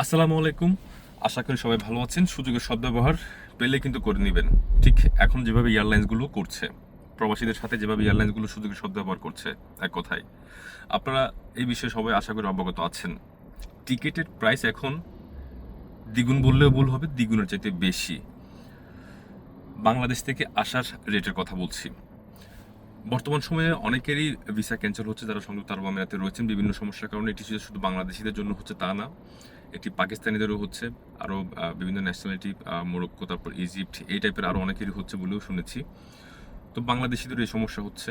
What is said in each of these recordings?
আসসালামু আলাইকুম। আশা করি সবাই ভালো আছেন। সুযোগের সদ্ব্যবহার পেলে কিন্তু করে নেবেন। ঠিক এখন যেভাবে এয়ারলাইন্সগুলো করছে, প্রবাসীদের সাথে যেভাবে এয়ারলাইন্সগুলো সুযোগের সদ্ব্যবহার করছে, এক কথায় আপনারা এই বিষয়ে সবাই আশা করি অবগত আছেন। টিকিটের প্রাইস এখন দ্বিগুণ বললেও ভুল হবে, দ্বিগুণের চাইতে বেশি। বাংলাদেশ থেকে আসার রেটের কথা বলছি। বর্তমান সময়ে অনেকেরই ভিসা ক্যান্সেল হচ্ছে যারা সংযুক্ত আরব আমিরাতে রয়েছেন বিভিন্ন সমস্যার কারণে। এটি শুধু বাংলাদেশিদের জন্য হচ্ছে তা না, এটি পাকিস্তানিদেরও হচ্ছে, আরও বিভিন্ন ন্যাশনালিটি, মরক্কো, তারপর ইজিপ্ট, এই টাইপের আরও অনেকেরই হচ্ছে বলেও শুনেছি। তো বাংলাদেশিদের এই সমস্যা হচ্ছে।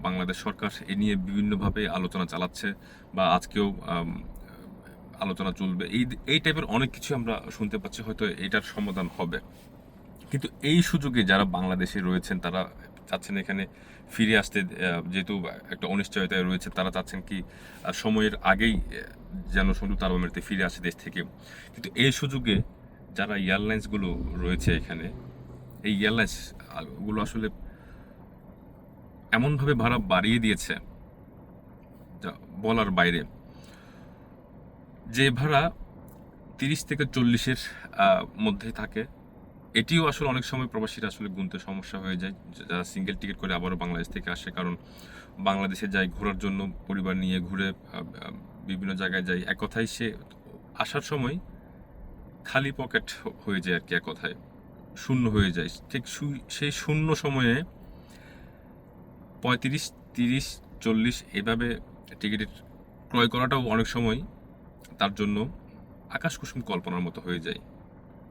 বাংলাদেশ সরকার এ নিয়ে বিভিন্নভাবে আলোচনা চালাচ্ছে, বা আজকেও আলোচনা চলবে। এই টাইপের অনেক কিছু আমরা শুনতে পাচ্ছি, হয়তো এটার সমাধান হবে। কিন্তু এই সুযোগে যারা বাংলাদেশে রয়েছেন তারা চাচ্ছেন এখানে ফিরে আসতে, যেহেতু একটা অনিশ্চয়তায় রয়েছে, তারা চাচ্ছেন কি সময়ের আগেই যেন সংযুক্ত আরব আমিরাতে ফিরে আসে দেশ থেকে। কিন্তু এই সুযোগে যারা এয়ারলাইন্সগুলো রয়েছে এখানে, এই এয়ারলাইন্স গুলো আসলে এমনভাবে ভাড়া বাড়িয়ে দিয়েছে যা বলার বাইরে। যে ভাড়া 30 থেকে 40-এর মধ্যে থাকে, এটিও আসলে অনেক সময় প্রবাসীরা আসলে গুনতে সমস্যা হয়ে যায়, যারা সিঙ্গেল টিকিট করে আবারও বাংলাদেশ থেকে আসে। কারণ বাংলাদেশে যায় ঘোরার জন্য, পরিবার নিয়ে ঘুরে বিভিন্ন জায়গায় যায়, এক কথায় সে আসার সময় খালি পকেট হয়ে যায় আর কি, এক কথায় শূন্য হয়ে যায়। ঠিক সেই শূন্য সময়ে 35, 30, 40 এভাবে টিকিটের ক্রয় করাটাও অনেক সময় তার জন্য আকাশ কুসুম কল্পনার মতো হয়ে যায়।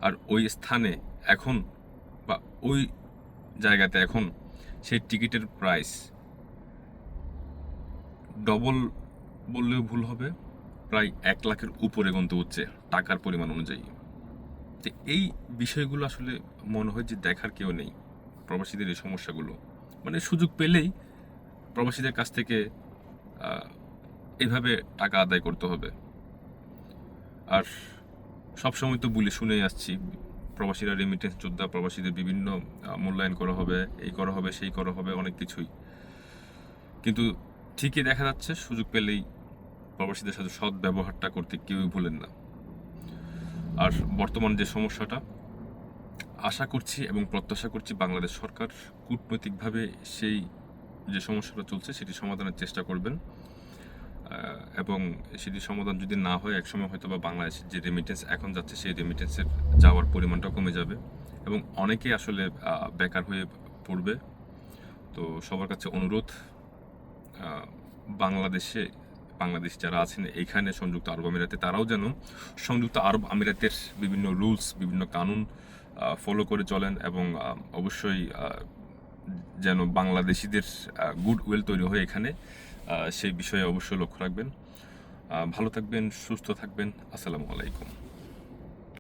আর ওই স্থানে এখন, বা ওই জায়গাতে এখন সেই টিকিটের প্রাইস ডবল বললেও ভুল হবে, প্রায় 1 লাখের উপরে গুনতে হচ্ছে টাকার পরিমাণ অনুযায়ী। যে এই বিষয়গুলো আসলে মনে হয় যে দেখার কেউ নেই। প্রবাসীদের এই সমস্যাগুলো মানে সুযোগ পেলেই প্রবাসীদের কাছ থেকে এভাবে টাকা আদায় করতে হবে। আর সবসময় তো বলে শুনেই আসছি, প্রবাসীরা রেমিটেন্স যোদ্ধা, প্রবাসীদের বিভিন্ন মূল্যায়ন করা হবে, এই করা হবে, সেই করা হবে, অনেক কিছুই। কিন্তু ঠিকই দেখা যাচ্ছে সুযোগ পেলেই প্রবাসীদের সাথে সৎ ব্যবহারটা করতে কেউই ভুলেন না। আর বর্তমান যে সমস্যাটা, আশা করছি এবং প্রত্যাশা করছি বাংলাদেশ সরকার কূটনৈতিকভাবে সেই যে সমস্যাটা চলছে সেটি সমাধানের চেষ্টা করবেন। এবং সেটি সমাধান যদি না হয়, একসময় হয়তো বা বাংলাদেশের যে রেমিটেন্স এখন যাচ্ছে সেই রেমিটেন্সের যাওয়ার পরিমাণটাও কমে যাবে এবং অনেকেই আসলে বেকার হয়ে পড়বে। তো সবার কাছে অনুরোধ, বাংলাদেশ যারা আছেন এখানে সংযুক্ত আরব আমিরাতে, তারাও যেন সংযুক্ত আরব আমিরাতের বিভিন্ন রুলস, বিভিন্ন কানুন ফলো করে চলেন, এবং অবশ্যই যেন বাংলাদেশিদের গুড উইল তৈরি হয় এখানে, সেই বিষয়ে অবশ্যই লক্ষ্য রাখবেন। ভালো থাকবেন, সুস্থ থাকবেন। আসসালামু আলাইকুম।